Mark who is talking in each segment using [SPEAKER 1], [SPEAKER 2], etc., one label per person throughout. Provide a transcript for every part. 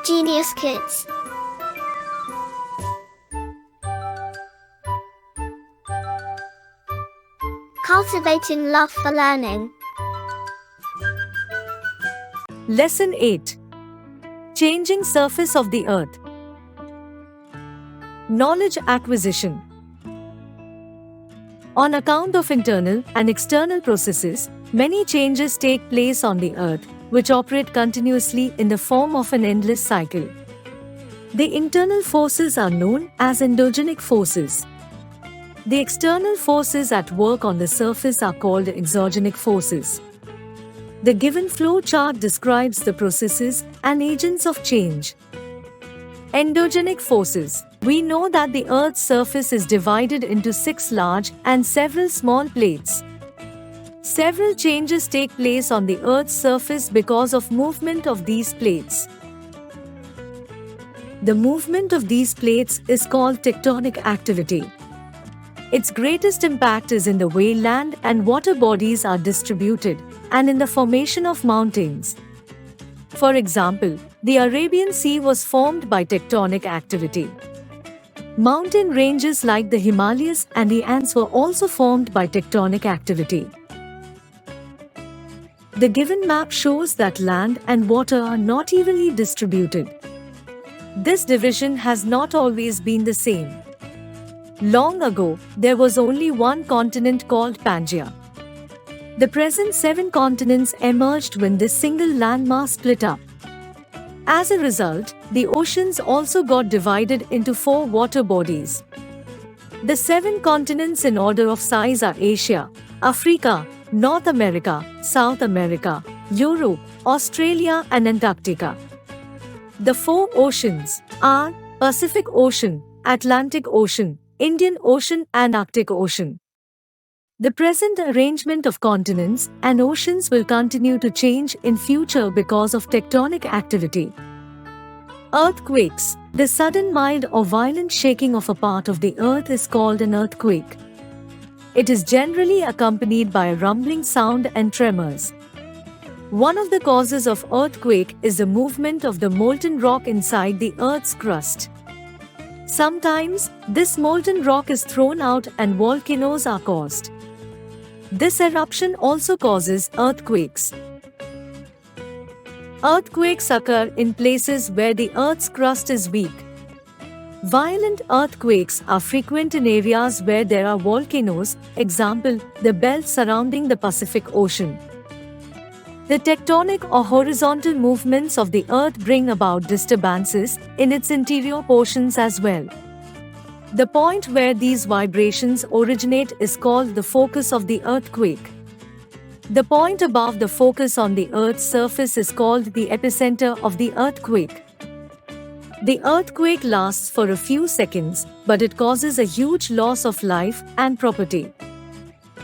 [SPEAKER 1] Genius Kids. Cultivating love for learning.
[SPEAKER 2] Lesson 8. Changing surface of the earth. Knowledge acquisition. On account of internal and external processes, many changes take place on the earth, which operate continuously in the form of an endless cycle. The internal forces are known as endogenic forces. The external forces at work on the surface are called exogenic forces. The given flow chart describes the processes and agents of change. Endogenic forces. We know that the Earth's surface is divided into 6 large and several small plates. Several changes take place on the Earth's surface because of movement of these plates. The movement of these plates is called tectonic activity. Its greatest impact is in the way land and water bodies are distributed, and in the formation of mountains. For example, the Arabian Sea was formed by tectonic activity. Mountain ranges like the Himalayas and the Andes were also formed by tectonic activity. The given map shows that land and water are not evenly distributed. This division has not always been the same. Long ago, there was only one continent called Pangaea. The present 7 continents emerged when this single landmass split up. As a result, the oceans also got divided into 4 water bodies. The 7 continents in order of size are Asia, Africa, North America, South America, Europe, Australia and Antarctica. The 4 oceans are Pacific Ocean, Atlantic Ocean, Indian Ocean and Arctic Ocean. The present arrangement of continents and oceans will continue to change in future because of tectonic activity. Earthquakes. The sudden mild or violent shaking of a part of the earth is called an earthquake. It is generally accompanied by a rumbling sound and tremors. One of the causes of earthquake is the movement of the molten rock inside the earth's crust. Sometimes, this molten rock is thrown out and volcanoes are caused. This eruption also causes earthquakes. Earthquakes occur in places where the earth's crust is weak. Violent earthquakes are frequent in areas where there are volcanoes, example, the belt surrounding the Pacific Ocean. The tectonic or horizontal movements of the earth bring about disturbances in its interior portions as well. The point where these vibrations originate is called the focus of the earthquake. The point above the focus on the earth's surface is called the epicenter of the earthquake. The earthquake lasts for a few seconds, but it causes a huge loss of life and property.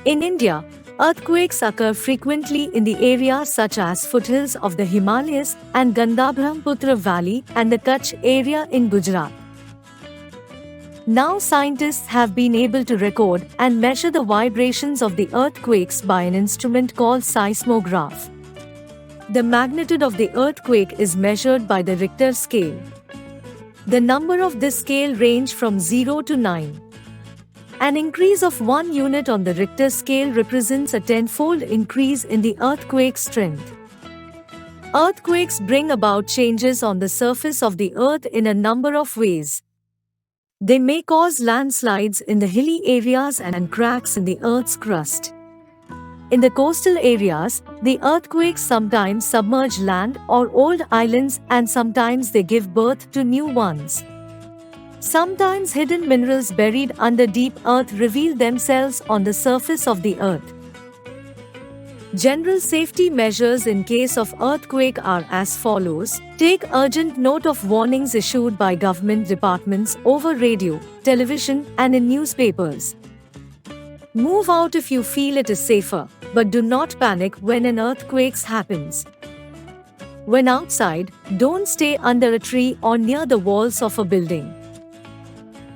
[SPEAKER 2] In India, earthquakes occur frequently in the areas such as foothills of the Himalayas and Ganga-Brahmaputra Valley and the Kutch area in Gujarat. Now scientists have been able to record and measure the vibrations of the earthquakes by an instrument called seismograph. The magnitude of the earthquake is measured by the Richter scale. The number of this scale range from 0 to 9. An increase of 1 unit on the Richter scale represents a 10-fold increase in the earthquake's strength. Earthquakes bring about changes on the surface of the earth in a number of ways. They may cause landslides in the hilly areas and cracks in the earth's crust. In the coastal areas, the earthquakes sometimes submerge land or old islands and sometimes they give birth to new ones. Sometimes hidden minerals buried under deep earth reveal themselves on the surface of the earth. General safety measures in case of earthquake are as follows. Take urgent note of warnings issued by government departments over radio, television, and in newspapers. Move out if you feel it is safer, but do not panic when an earthquake happens. When outside, don't stay under a tree or near the walls of a building.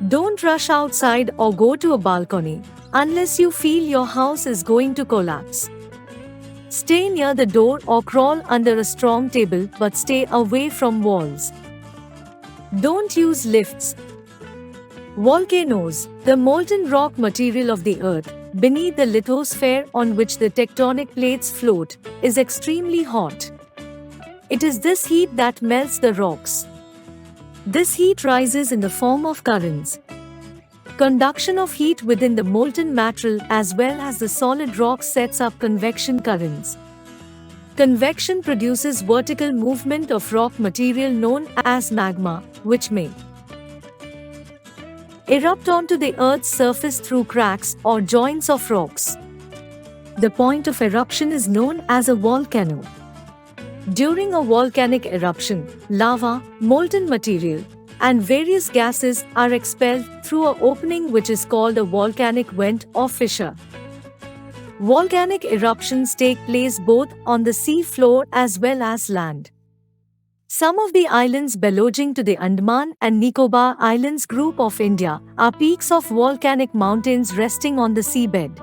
[SPEAKER 2] Don't rush outside or go to a balcony unless you feel your house is going to collapse. Stay near the door or crawl under a strong table but stay away from walls. Don't use lifts. Volcanoes, the molten rock material of the earth, beneath the lithosphere on which the tectonic plates float, is extremely hot. It is this heat that melts the rocks. This heat rises in the form of currents. Conduction of heat within the molten material as well as the solid rock sets up convection currents. Convection produces vertical movement of rock material known as magma, which may erupt onto the Earth's surface through cracks or joints of rocks. The point of eruption is known as a volcano. During a volcanic eruption, lava, molten material, and various gases are expelled through an opening which is called a volcanic vent or fissure. Volcanic eruptions take place both on the sea floor as well as land. Some of the islands belonging to the Andaman and Nicobar Islands group of India are peaks of volcanic mountains resting on the seabed.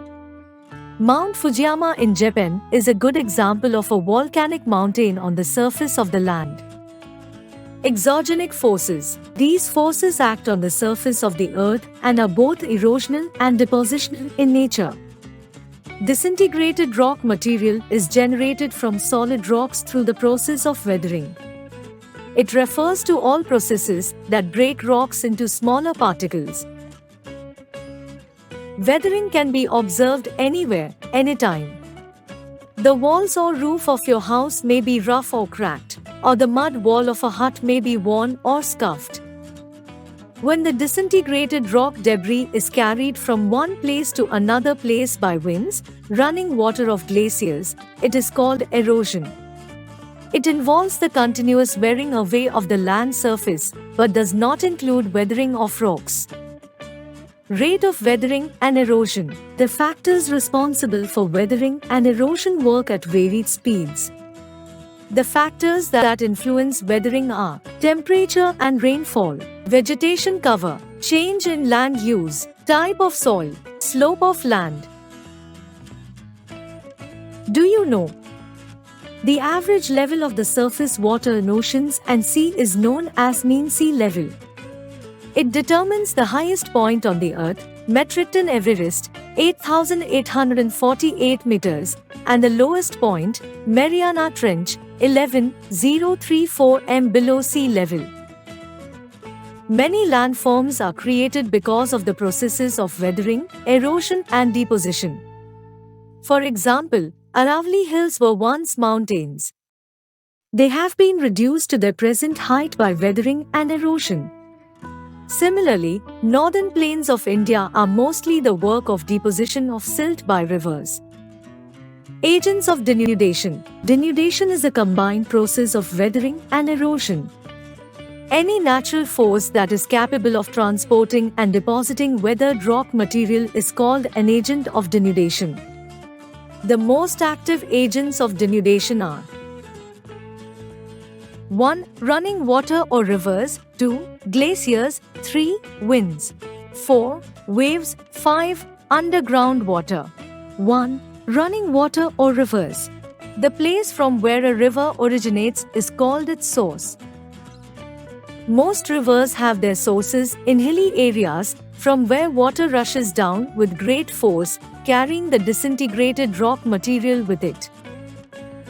[SPEAKER 2] Mount Fujiyama in Japan is a good example of a volcanic mountain on the surface of the land. Exogenic forces. These forces act on the surface of the earth and are both erosional and depositional in nature. Disintegrated rock material is generated from solid rocks through the process of weathering. It refers to all processes that break rocks into smaller particles. Weathering can be observed anywhere, anytime. The walls or roof of your house may be rough or cracked, or the mud wall of a hut may be worn or scuffed. When the disintegrated rock debris is carried from one place to another place by winds, running water of glaciers, it is called erosion. It involves the continuous wearing away of the land surface, but does not include weathering of rocks. Rate of weathering and erosion. The factors responsible for weathering and erosion work at varied speeds. The factors that influence weathering are temperature and rainfall, vegetation cover, change in land use, type of soil, slope of land. Do you know? The average level of the surface water in oceans and sea is known as mean sea level. It determines the highest point on the earth, Metropolitan Everest, 8,848 meters, and the lowest point, Mariana Trench, 11,034 m below sea level. Many landforms are created because of the processes of weathering, erosion, and deposition. For example, Aravalli Hills were once mountains. They have been reduced to their present height by weathering and erosion. Similarly, northern plains of India are mostly the work of deposition of silt by rivers. Agents of denudation. Denudation is a combined process of weathering and erosion. Any natural force that is capable of transporting and depositing weathered rock material is called an agent of denudation. The most active agents of denudation are 1. Running water or rivers. 2. Glaciers. 3. Winds. 4. Waves. 5. Underground water. 1. Running water or rivers. The place from where a river originates is called its source. Most rivers have their sources in hilly areas from where water rushes down with great force, carrying the disintegrated rock material with it.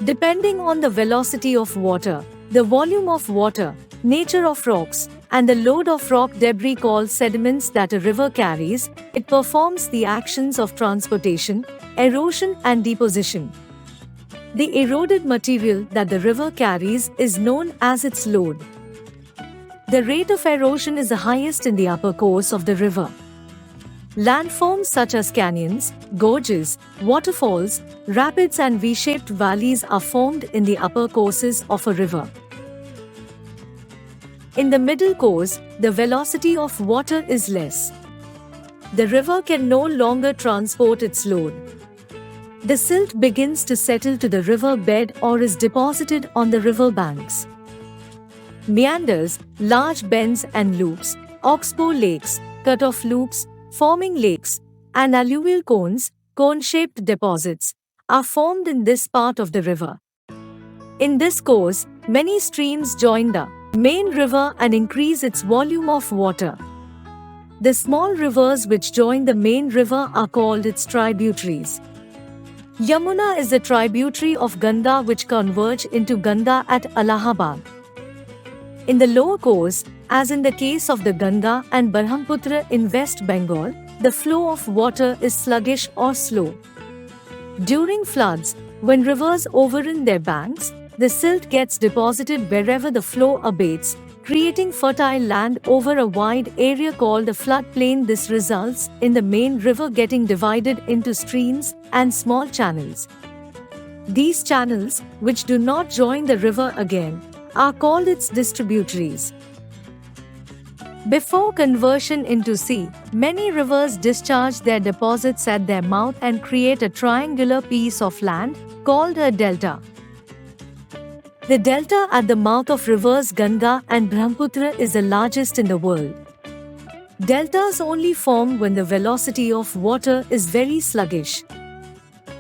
[SPEAKER 2] Depending on the velocity of water, the volume of water, nature of rocks, and the load of rock debris called sediments that a river carries, it performs the actions of transportation, erosion, and deposition. The eroded material that the river carries is known as its load. The rate of erosion is the highest in the upper course of the river. Landforms such as canyons, gorges, waterfalls, rapids, and V-shaped valleys are formed in the upper courses of a river. In the middle course, the velocity of water is less. The river can no longer transport its load. The silt begins to settle to the river bed or is deposited on the river banks. Meanders, large bends and loops, oxbow lakes, cut-off loops, forming lakes, and alluvial cones, cone-shaped deposits, are formed in this part of the river. In this course, many streams join the main river and increase its volume of water. The small rivers which join the main river are called its tributaries. Yamuna is the tributary of Ganga which converge into Ganga at Allahabad. In the lower course, as in the case of the Ganga and Brahmaputra in West Bengal, the flow of water is sluggish or slow. During floods, when rivers overrun their banks, the silt gets deposited wherever the flow abates, creating fertile land over a wide area called a floodplain. This results in the main river getting divided into streams and small channels. These channels, which do not join the river again, are called its distributaries. Before conversion into sea, many rivers discharge their deposits at their mouth and create a triangular piece of land called a delta. The delta at the mouth of rivers Ganga and Brahmaputra is the largest in the world. Deltas only form when the velocity of water is very sluggish.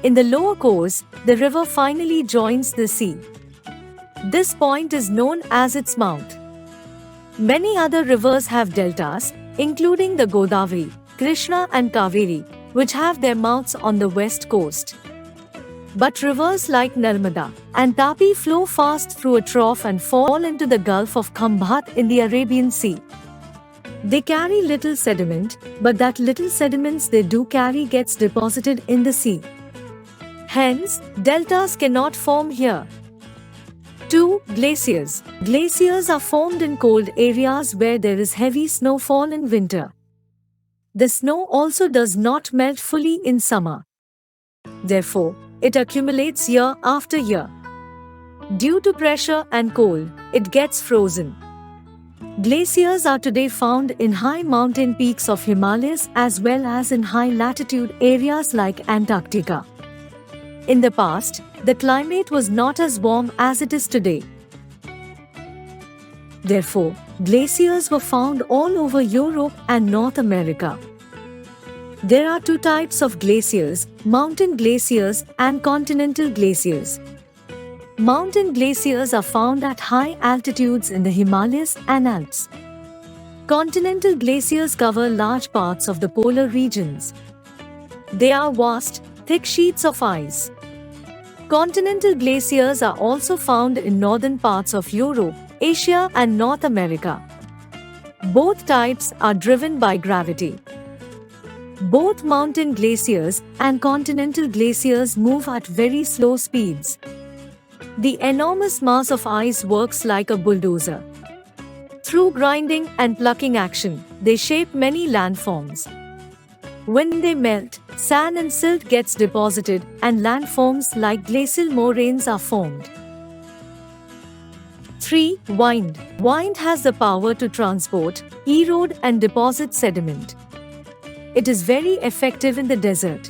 [SPEAKER 2] In the lower course, the river finally joins the sea. This point is known as its mouth. Many other rivers have deltas, including the Godavari, Krishna and Kaveri, which have their mouths on the west coast. But rivers like Narmada and Tapi flow fast through a trough and fall into the Gulf of Khambat in the Arabian Sea. They carry little sediment, but that little sediments they do carry gets deposited in the sea. Hence, deltas cannot form here. 2. Glaciers. Glaciers are formed in cold areas where there is heavy snowfall in winter. The snow also does not melt fully in summer. Therefore, it accumulates year after year. Due to pressure and cold, it gets frozen. Glaciers are today found in high mountain peaks of Himalayas as well as in high latitude areas like Antarctica. In the past, the climate was not as warm as it is today. Therefore, glaciers were found all over Europe and North America. There are two types of glaciers, mountain glaciers and continental glaciers. Mountain glaciers are found at high altitudes in the Himalayas and Alps. Continental glaciers cover large parts of the polar regions. They are vast, thick sheets of ice. Continental glaciers are also found in northern parts of Europe, Asia and North America. Both types are driven by gravity. Both mountain glaciers and continental glaciers move at very slow speeds. The enormous mass of ice works like a bulldozer. Through grinding and plucking action, they shape many landforms. When they melt, sand and silt gets deposited and landforms like glacial moraines are formed. 3. Wind. Wind has the power to transport, erode and deposit sediment. It is very effective in the desert.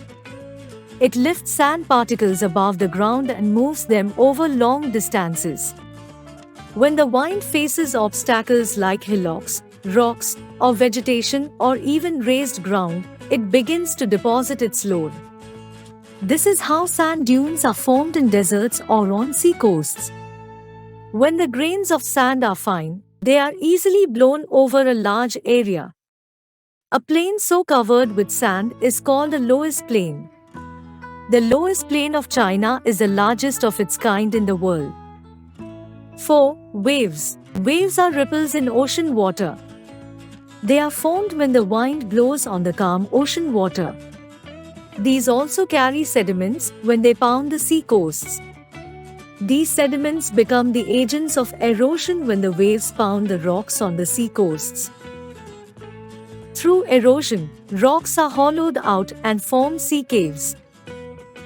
[SPEAKER 2] It lifts sand particles above the ground and moves them over long distances. When the wind faces obstacles like hillocks, rocks, or vegetation or even raised ground, it begins to deposit its load. This is how sand dunes are formed in deserts or on sea coasts. When the grains of sand are fine, they are easily blown over a large area. A plain so covered with sand is called a loess plain. The loess plain of China is the largest of its kind in the world. 4. Waves. Waves are ripples in ocean water. They are formed when the wind blows on the calm ocean water. These also carry sediments when they pound the sea coasts. These sediments become the agents of erosion when the waves pound the rocks on the sea coasts. Through erosion, rocks are hollowed out and form sea caves.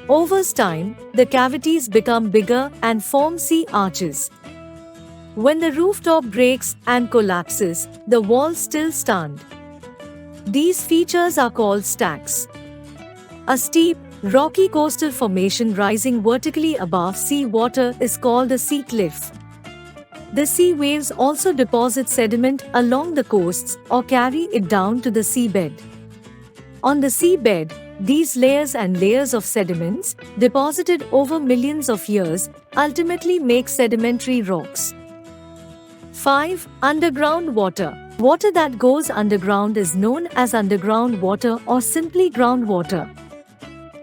[SPEAKER 2] Over time, the cavities become bigger and form sea arches. When the rooftop breaks and collapses, the walls still stand. These features are called stacks. A steep, rocky coastal formation rising vertically above sea water is called a sea cliff. The sea waves also deposit sediment along the coasts or carry it down to the seabed. On the seabed, these layers and layers of sediments, deposited over millions of years, ultimately make sedimentary rocks. 5. Underground water. Water that goes underground is known as underground water or simply groundwater.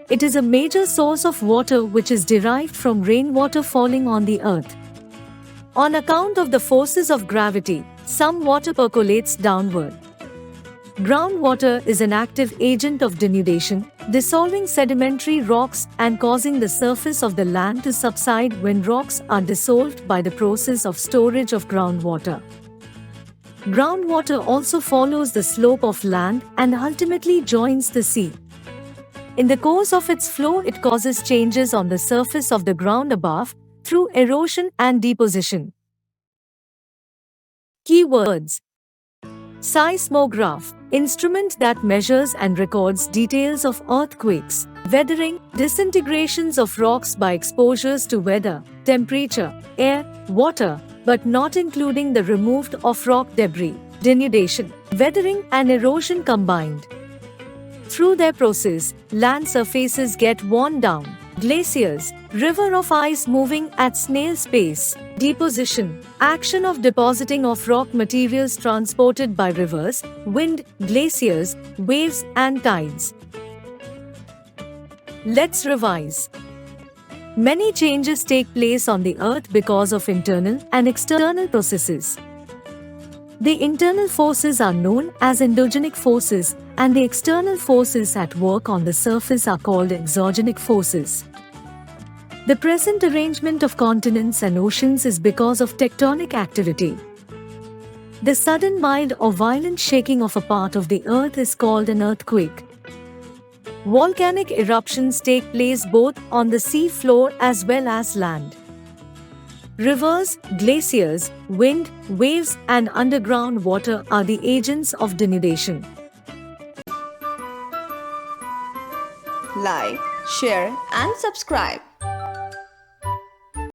[SPEAKER 2] It is a major source of water which is derived from rainwater falling on the earth. On account of the forces of gravity, some water percolates downward. Groundwater is an active agent of denudation, dissolving sedimentary rocks and causing the surface of the land to subside when rocks are dissolved by the process of storage of groundwater. Groundwater also follows the slope of land and ultimately joins the sea. In the course of its flow, it causes changes on the surface of the ground above through erosion and deposition. Keywords: seismograph, instrument that measures and records details of earthquakes, weathering, disintegrations of rocks by exposures to weather, temperature, air, water, but not including the removed of rock debris, denudation, weathering and erosion combined. Through their process, land surfaces get worn down. Glaciers, river of ice moving at snail's pace. Deposition, action of depositing of rock materials transported by rivers, wind, glaciers, waves and tides. Let's revise. Many changes take place on the earth because of internal and external processes. The internal forces are known as endogenic forces, and the external forces at work on the surface are called exogenic forces. The present arrangement of continents and oceans is because of tectonic activity. The sudden, mild or violent shaking of a part of the earth is called an earthquake. Volcanic eruptions take place both on the sea floor as well as land. Rivers, glaciers, wind, waves and underground water are the agents of denudation.
[SPEAKER 3] Like, share and subscribe.